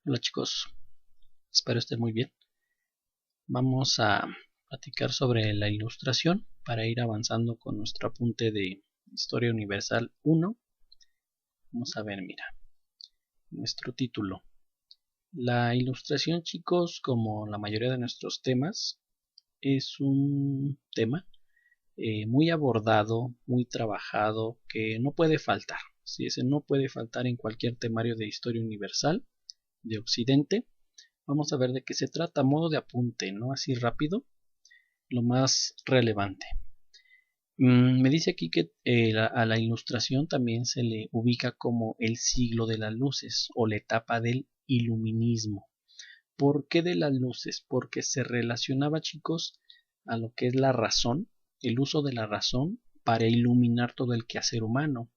Hola chicos, espero estén muy bien. Vamos a platicar sobre la ilustración para ir avanzando con nuestro apunte de Historia Universal 1. Vamos a ver, mira, nuestro título. La ilustración, chicos, como la mayoría de nuestros temas, es un tema muy abordado, muy trabajado, que no puede faltar. Sí, ese no puede faltar en cualquier temario de Historia Universal de Occidente. Vamos a ver de qué se trata, modo de apunte, ¿no? Así rápido, lo más relevante. Me dice aquí que a la ilustración también se le ubica como el siglo de las luces o la etapa del iluminismo. ¿Por qué de las luces? Porque se relacionaba, chicos, a lo que es la razón, el uso de la razón para iluminar todo el quehacer humano,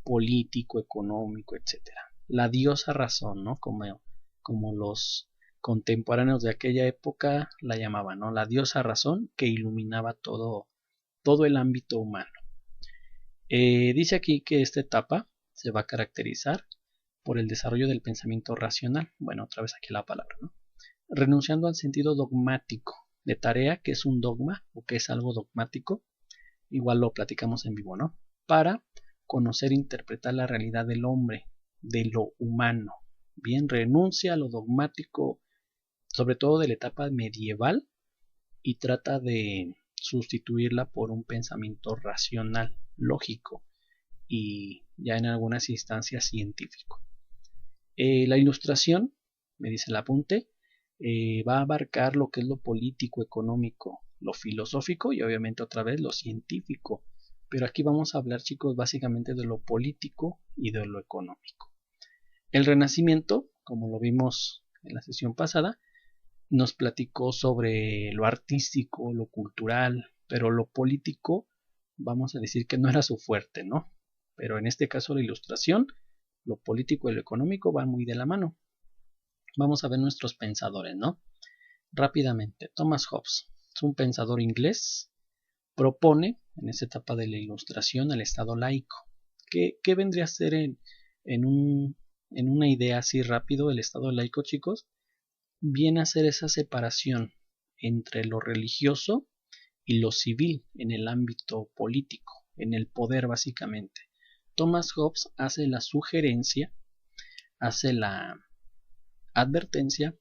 político, económico, etcétera. La diosa razón, ¿no? Como los contemporáneos de aquella época la llamaban, ¿no? La diosa razón que iluminaba todo el ámbito humano. Dice aquí que esta etapa se va a caracterizar por el desarrollo del pensamiento racional. Bueno, otra vez aquí la palabra, ¿no? Renunciando al sentido dogmático de tarea, que es un dogma o que es algo dogmático, igual lo platicamos en vivo, ¿no? Para conocer e interpretar la realidad del hombre, de lo humano. Bien, renuncia a lo dogmático, sobre todo de la etapa medieval, y trata de sustituirla por un pensamiento racional, lógico y ya en algunas instancias científico. La ilustración, me dice el apunte, va a abarcar lo que es lo político, económico, lo filosófico y obviamente otra vez lo científico. Pero aquí vamos a hablar, chicos, básicamente de lo político y de lo económico. El Renacimiento, como lo vimos en la sesión pasada, nos platicó sobre lo artístico, lo cultural, pero lo político, vamos a decir que no era su fuerte, ¿no? Pero en este caso la ilustración, lo político y lo económico van muy de la mano. Vamos a ver nuestros pensadores, ¿no? Rápidamente, Thomas Hobbes es un pensador inglés, propone en esta etapa de la ilustración el Estado laico. ¿Qué vendría a ser en una idea así rápido el Estado laico, chicos? Viene a ser esa separación entre lo religioso y lo civil en el ámbito político, en el poder básicamente. Thomas Hobbes hace la sugerencia, hace la advertencia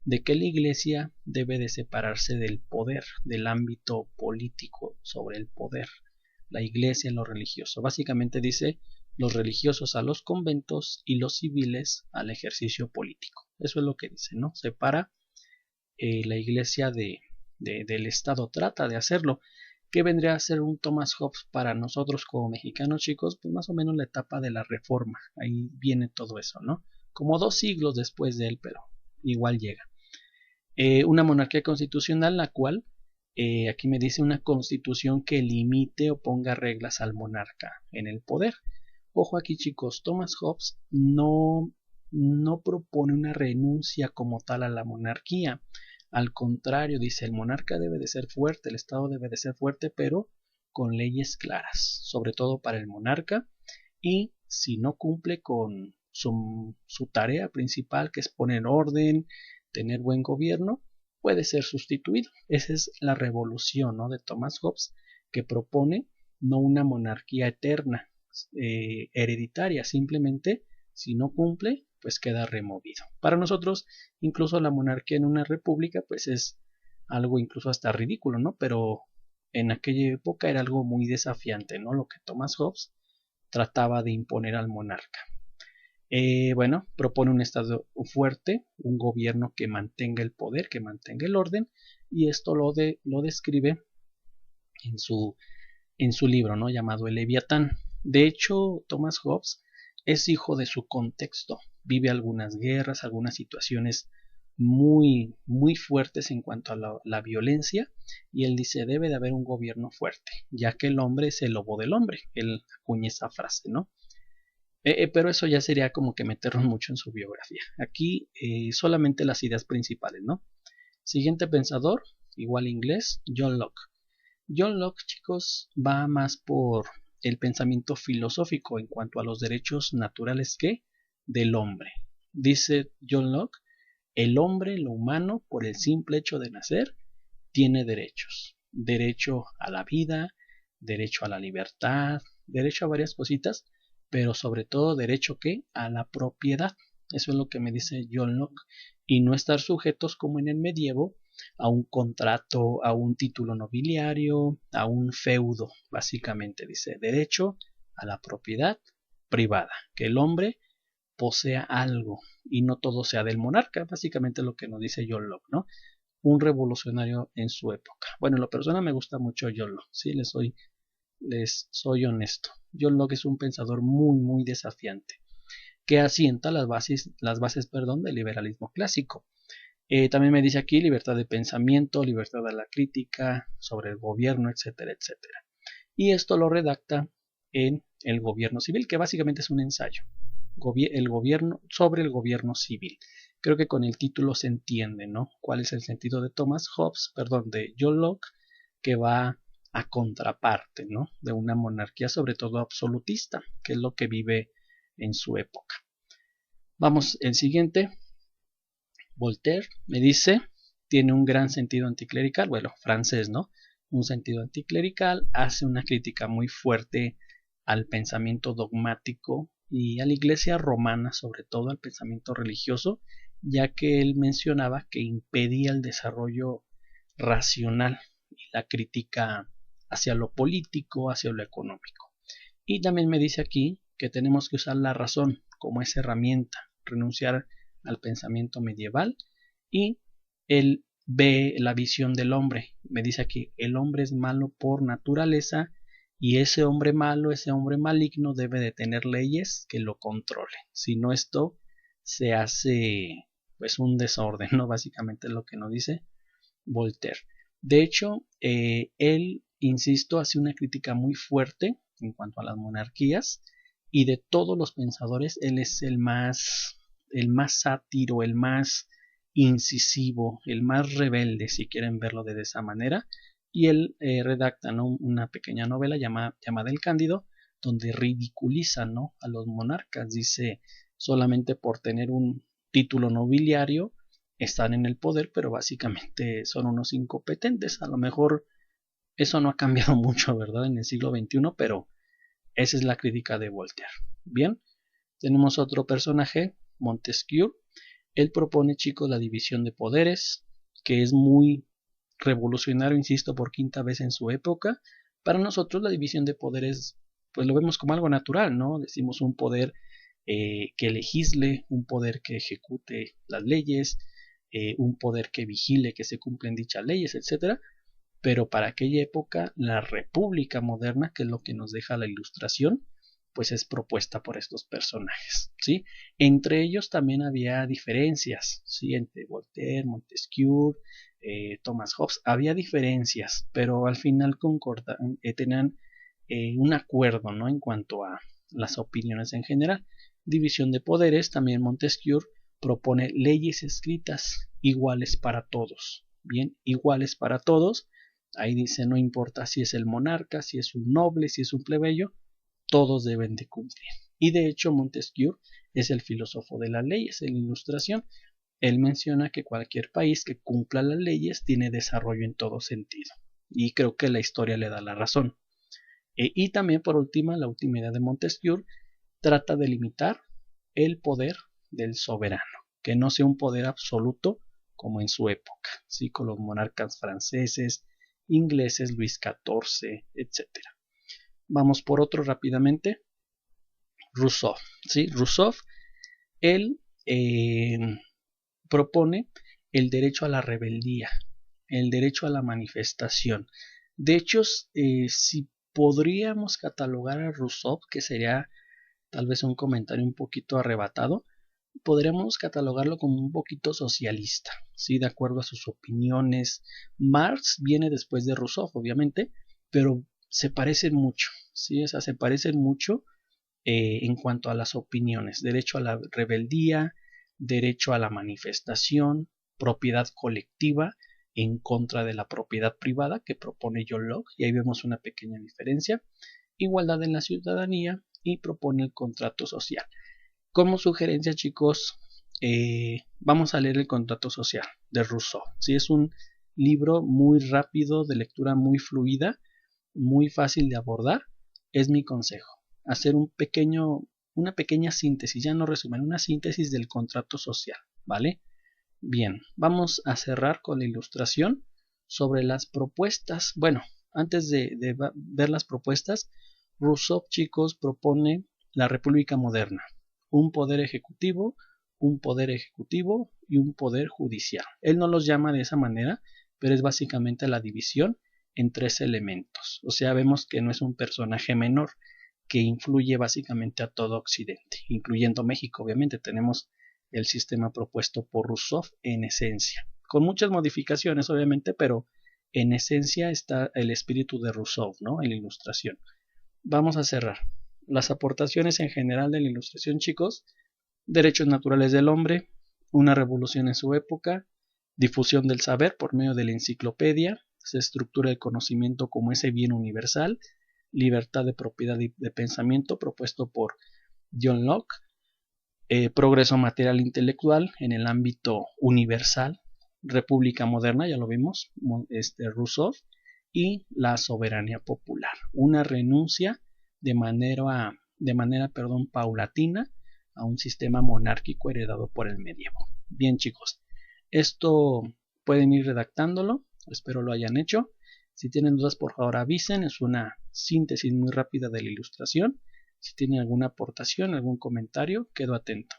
de que la Iglesia debe de separarse del poder, del ámbito político sobre el poder, la Iglesia en lo religioso. Básicamente dice los religiosos a los conventos y los civiles al ejercicio político. Eso es lo que dice, ¿no? Separa la Iglesia del Estado, trata de hacerlo. ¿Qué vendría a ser un Thomas Hobbes para nosotros como mexicanos, chicos? Pues más o menos la etapa de la Reforma. Ahí viene todo eso, ¿no? Como 2 siglos después de él, pero igual llega. Una monarquía constitucional, la cual aquí me dice una constitución que limite o ponga reglas al monarca en el poder. Ojo aquí, chicos, Thomas Hobbes no propone una renuncia como tal a la monarquía. Al contrario, dice, el monarca debe de ser fuerte, el Estado debe de ser fuerte, pero con leyes claras, sobre todo para el monarca, y si no cumple con su tarea principal, que es poner orden, tener buen gobierno, puede ser sustituido. Esa es la revolución, ¿no?, de Thomas Hobbes, que propone no una monarquía eterna, hereditaria, simplemente si no cumple, pues queda removido. Para nosotros, incluso la monarquía en una república, pues es algo incluso hasta ridículo, ¿no? Pero en aquella época era algo muy desafiante, ¿no? Lo que Thomas Hobbes trataba de imponer al monarca. Bueno, propone un Estado fuerte, un gobierno que mantenga el poder, que mantenga el orden, y esto lo describe en su libro, ¿no?, llamado El Leviatán. De hecho, Thomas Hobbes es hijo de su contexto, vive algunas guerras, algunas situaciones muy, muy fuertes en cuanto a la violencia, y él dice, debe de haber un gobierno fuerte, ya que el hombre es el lobo del hombre. Él acuña esa frase, ¿no? Pero eso ya sería como que meternos mucho en su biografía. Aquí solamente las ideas principales, ¿no? Siguiente pensador, igual inglés, John Locke. John Locke, chicos, va más por el pensamiento filosófico en cuanto a los derechos naturales que del hombre. Dice John Locke el hombre, lo humano, por el simple hecho de nacer, tiene derechos. Derecho a la vida, derecho a la libertad, derecho a varias cositas, pero sobre todo derecho ¿qué? A la propiedad. Eso es lo que me dice John Locke. Y no estar sujetos como en el medievo a un contrato, a un título nobiliario, a un feudo. Básicamente dice derecho a la propiedad privada. Que el hombre posea algo y no todo sea del monarca. Básicamente lo que nos dice John Locke, ¿no? Un revolucionario en su época. Bueno, en lo personal me gusta mucho John Locke, sí, les soy honesto. John Locke es un pensador muy desafiante, que asienta las bases del liberalismo clásico. También me dice aquí libertad de pensamiento, libertad de la crítica, sobre el gobierno, etcétera, etcétera. Y esto lo redacta en El gobierno civil, que básicamente es un ensayo. El gobierno sobre el gobierno civil. Creo que con el título se entiende, ¿no? ¿Cuál es el sentido de de John Locke, que va a contraparte, ¿no? De una monarquía sobre todo absolutista, que es lo que vive en su época. Vamos, el siguiente. Voltaire me dice, tiene un gran sentido anticlerical, bueno, francés, ¿no? Un sentido anticlerical, hace una crítica muy fuerte al pensamiento dogmático y a la iglesia romana, sobre todo al pensamiento religioso, ya que él mencionaba que impedía el desarrollo racional y la crítica hacia lo político, hacia lo económico. Y también me dice aquí que tenemos que usar la razón como esa herramienta, renunciar al pensamiento medieval, y él ve la visión del hombre. Me dice aquí, el hombre es malo por naturaleza y ese hombre malo, ese hombre maligno debe de tener leyes que lo controlen. Si no, esto se hace pues un desorden, ¿no? Básicamente es lo que nos dice Voltaire. De hecho, él, insisto, hace una crítica muy fuerte en cuanto a las monarquías, y de todos los pensadores él es el más sátiro, el más incisivo, el más rebelde, si quieren verlo de esa manera. Y él redacta, ¿no?, una pequeña novela llamada El Cándido, donde ridiculiza, ¿no?, a los monarcas. Dice, solamente por tener un título nobiliario están en el poder, pero básicamente son unos incompetentes. A lo mejor eso no ha cambiado mucho, ¿verdad?, en el siglo XXI, pero esa es la crítica de Voltaire. Bien, tenemos otro personaje, Montesquieu. Él propone, chicos, la división de poderes, que es muy revolucionario, insisto, por quinta vez en su época. Para nosotros la división de poderes, pues lo vemos como algo natural, ¿no? Decimos un poder que legisle, un poder que ejecute las leyes, un poder que vigile que se cumplen dichas leyes, etcétera. Pero para aquella época, la república moderna, que es lo que nos deja la Ilustración, pues es propuesta por estos personajes, ¿sí? Entre ellos también había diferencias, ¿sí? Entre Voltaire, Montesquieu, Thomas Hobbes, había diferencias, pero al final tenían un acuerdo, ¿no?, en cuanto a las opiniones en general. División de poderes, también Montesquieu propone leyes escritas iguales para todos, bien, iguales para todos. Ahí dice, no importa si es el monarca, si es un noble, si es un plebeyo, todos deben de cumplir. Y de hecho Montesquieu es el filósofo de las leyes, en la Ilustración. Él menciona que cualquier país que cumpla las leyes tiene desarrollo en todo sentido. Y creo que la historia le da la razón. Y también, por última, la última idea de Montesquieu trata de limitar el poder del soberano, que no sea un poder absoluto como en su época, ¿sí?, con los monarcas franceses, ingleses, Luis XIV, etc. Vamos por otro rápidamente. Rousseau, ¿sí? Rousseau, él propone el derecho a la rebeldía, el derecho a la manifestación. De hecho, si podríamos catalogar a Rousseau, que sería tal vez un comentario un poquito arrebatado, podríamos catalogarlo como un poquito socialista, ¿sí?, de acuerdo a sus opiniones. Marx viene después de Rousseau, obviamente, pero se parecen mucho, ¿sí? O sea, se parecen mucho en cuanto a las opiniones. Derecho a la rebeldía, derecho a la manifestación, propiedad colectiva en contra de la propiedad privada que propone John Locke, y ahí vemos una pequeña diferencia. Igualdad en la ciudadanía, y propone el contrato social. Como sugerencia, chicos, vamos a leer El contrato social de Rousseau. ¿Sí? Es un libro muy rápido, de lectura muy fluida, muy fácil de abordar. Es mi consejo. Hacer una pequeña síntesis, ya no resumen, una síntesis del contrato social, ¿vale? Bien, vamos a cerrar con la ilustración sobre las propuestas. Bueno, antes de ver las propuestas, Rousseau, chicos, propone la República moderna, un poder ejecutivo y un poder judicial. Él no los llama de esa manera, pero es básicamente la división en tres elementos. O sea, vemos que no es un personaje menor, que influye básicamente a todo Occidente, incluyendo México. Obviamente tenemos el sistema propuesto por Rousseau en esencia, con muchas modificaciones obviamente, pero en esencia está el espíritu de Rousseau, ¿no? En la ilustración. Vamos a cerrar. Las aportaciones en general de la ilustración, chicos: derechos naturales del hombre, una revolución en su época, difusión del saber por medio de la enciclopedia, se estructura el conocimiento como ese bien universal, libertad de propiedad y de pensamiento propuesto por John Locke, progreso material e intelectual en el ámbito universal, república moderna, ya lo vimos, Rousseau, y la soberanía popular, una renuncia de manera paulatina a un sistema monárquico heredado por el medievo. Bien, chicos, esto pueden ir redactándolo, espero lo hayan hecho. Si tienen dudas, por favor avisen. Es una síntesis muy rápida de la ilustración. Si tienen alguna aportación, algún comentario, quedo atento.